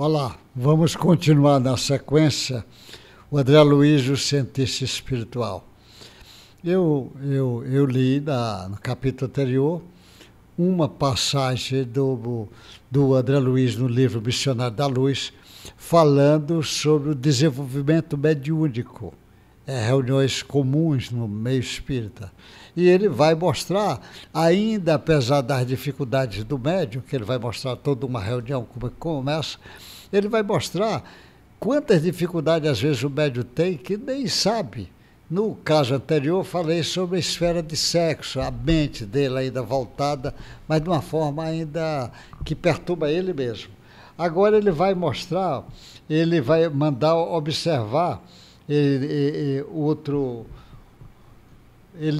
Olá, vamos continuar na sequência o André Luiz, o cientista espiritual. Eu li no capítulo anterior uma passagem do André Luiz no livro Missionário da Luz, falando sobre o desenvolvimento mediúnico, reuniões comuns no meio espírita. E ele vai mostrar, ainda apesar das dificuldades do médium, que ele vai mostrar toda uma reunião como é que começa, ele vai mostrar quantas dificuldades às vezes o médium tem que nem sabe. No caso anterior, falei sobre a esfera de sexo, a mente dele ainda voltada, mas de uma forma ainda que perturba ele mesmo. Agora ele vai mostrar, ele vai mandar observar ele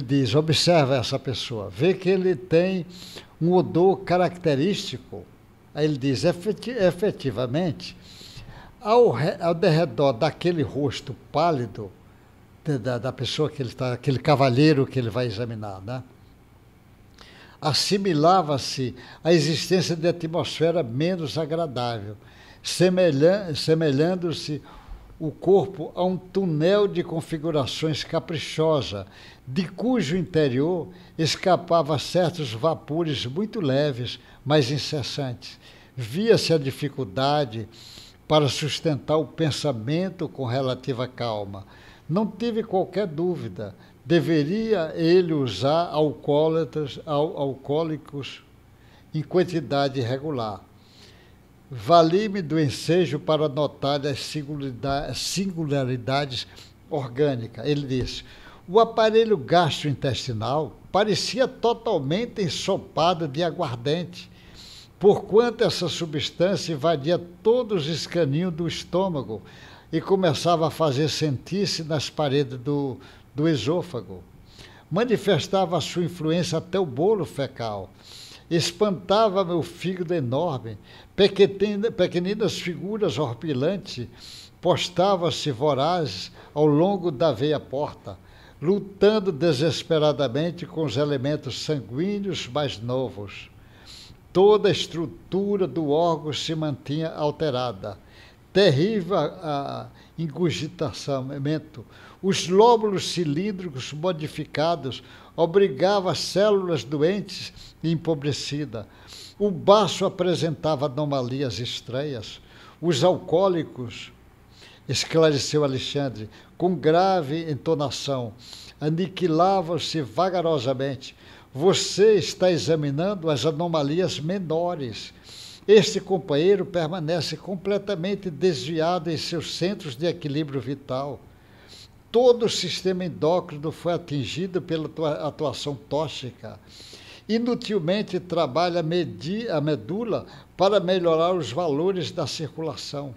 diz, observa essa pessoa, vê que ele tem um odor característico. Aí ele diz, efetivamente, ao redor daquele rosto pálido, da pessoa que ele está, aquele cavalheiro que ele vai examinar, né? Assimilava-se a existência de atmosfera menos agradável, semelhando-se o corpo a um túnel de configurações caprichosa, de cujo interior escapava certos vapores muito leves, mas incessantes. Via-se a dificuldade para sustentar o pensamento com relativa calma. Não tive qualquer dúvida, deveria ele usar alcoólicos em quantidade regular. Vali-me do ensejo para notar as singularidades orgânicas. Ele disse, o aparelho gastrointestinal parecia totalmente ensopado de aguardente, porquanto essa substância invadia todos os escaninhos do estômago e começava a fazer sentir-se nas paredes do esôfago. Manifestava a sua influência até o bolo fecal. Espantava meu fígado enorme, pequeninas figuras horripilantes postavam-se vorazes ao longo da veia porta, lutando desesperadamente com os elementos sanguíneos mais novos. Toda a estrutura do órgão se mantinha alterada. Terrível engurgitamento. Os lóbulos cilíndricos modificados obrigavam as células doentes e empobrecidas. O baço apresentava anomalias estranhas. Os alcoólicos, esclareceu Alexandre, com grave entonação, aniquilavam-se vagarosamente. Você está examinando as anomalias menores. Este companheiro permanece completamente desviado em seus centros de equilíbrio vital. Todo o sistema endócrino foi atingido pela atuação tóxica. Inutilmente trabalha a medula para melhorar os valores da circulação.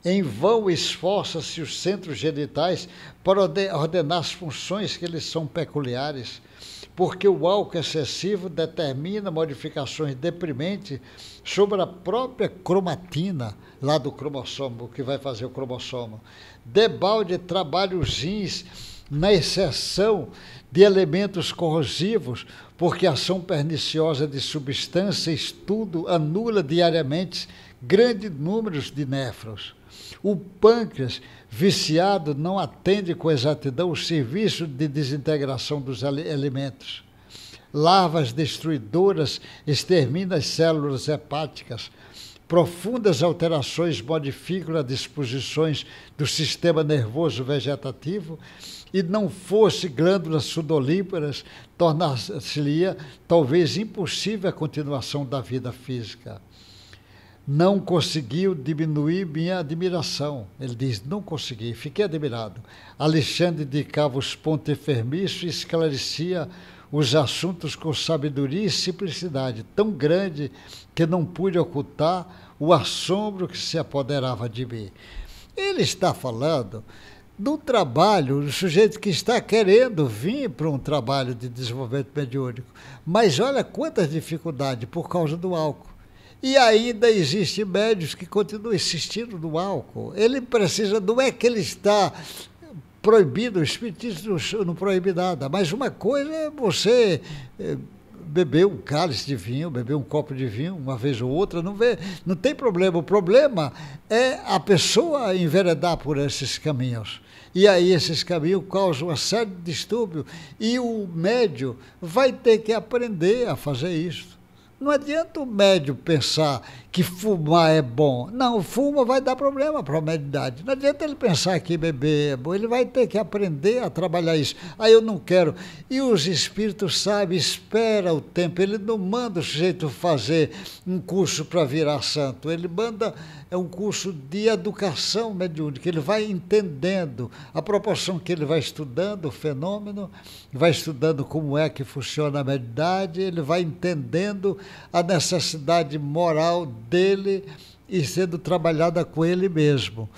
Em vão esforça-se os centros genitais para ordenar as funções que lhes são peculiares, porque o álcool excessivo determina modificações deprimentes sobre a própria cromatina, lá do cromossomo, o que vai fazer o cromossomo. Debalde trabalha os rins na exceção de elementos corrosivos, porque a ação perniciosa de substâncias tudo anula diariamente grandes números de néfrons. O pâncreas, viciado, não atende com exatidão o serviço de desintegração dos alimentos. Larvas destruidoras exterminam as células hepáticas. Profundas alterações modificam as disposições do sistema nervoso vegetativo e não fosse glândulas sudolíparas, tornar-se-ia talvez impossível a continuação da vida física. Não conseguiu diminuir minha admiração. Ele diz, não consegui, fiquei admirado. Alexandre indicava os pontos enfermiços e esclarecia os assuntos com sabedoria e simplicidade, tão grande que não pude ocultar o assombro que se apoderava de mim. Ele está falando do trabalho, do sujeito que está querendo vir para um trabalho de desenvolvimento mediúnico, mas olha quantas dificuldades por causa do álcool. E ainda existem médios que continuam insistindo no álcool. Ele precisa, não é que ele está proibido, o espiritismo não proíbe nada, mas uma coisa é você beber um cálice de vinho, beber um copo de vinho, uma vez ou outra, não tem problema. O problema é a pessoa enveredar por esses caminhos. E aí esses caminhos causam uma série de distúrbios e o médium vai ter que aprender a fazer isso. Não adianta o médium pensar que fumar é bom. Não, fuma vai dar problema para a mediunidade. Não adianta ele pensar que beber é bom. Ele vai ter que aprender a trabalhar isso. Aí eu não quero. E os espíritos sabem, espera o tempo. Ele não manda o sujeito fazer um curso para virar santo. Ele manda um curso de educação mediúnica. Ele vai entendendo a proporção que ele vai estudando o fenômeno, vai estudando como é que funciona a mediunidade, ele vai entendendo a necessidade moral dele e sendo trabalhada com ele mesmo.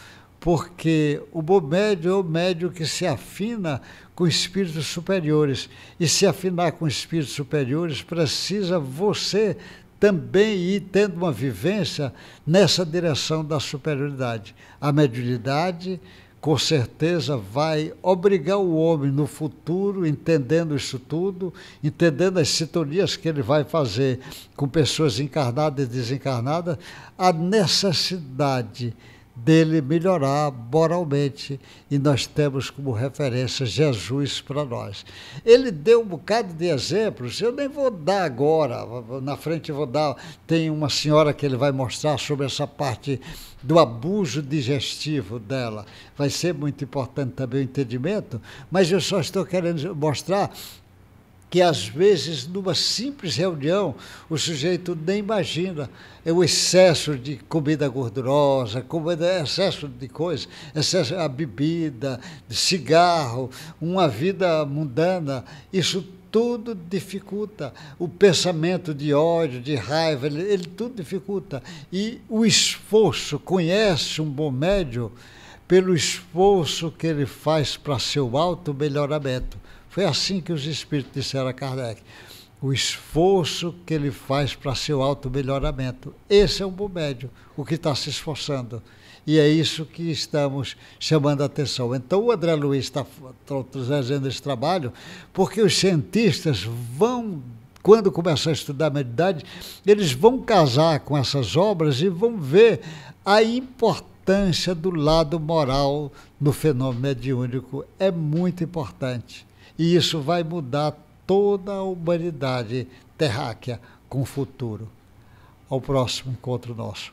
Porque o bom médium é o médium que se afina com espíritos superiores. E se afinar com espíritos superiores, precisa você também ir tendo uma vivência nessa direção da superioridade. A mediunidade, com certeza, vai obrigar o homem no futuro, entendendo isso tudo, entendendo as sintonias que ele vai fazer com pessoas encarnadas e desencarnadas, a necessidade dele melhorar moralmente, e nós temos como referência Jesus para nós. Ele deu um bocado de exemplos, eu nem vou dar agora, na frente eu vou dar, tem uma senhora que ele vai mostrar sobre essa parte do abuso digestivo dela, vai ser muito importante também o entendimento, mas eu só estou querendo mostrar que às vezes numa simples reunião o sujeito nem imagina o excesso de comida gordurosa, excesso de coisa, excesso de bebida, de cigarro, uma vida mundana, isso tudo dificulta. O pensamento de ódio, de raiva, ele tudo dificulta. E o esforço, conhece um bom médium pelo esforço que ele faz para seu auto-melhoramento. Foi assim que os espíritos disseram a Kardec. O esforço que ele faz para seu auto-melhoramento. Esse é um bom médium, o que está se esforçando. E é isso que estamos chamando a atenção. Então o André Luiz está trazendo esse trabalho, porque os cientistas vão, quando começar a estudar a mediunidade, eles vão casar com essas obras e vão ver a importância do lado moral no fenômeno mediúnico. É muito importante. E isso vai mudar toda a humanidade terráquea com o futuro. Ao próximo encontro nosso.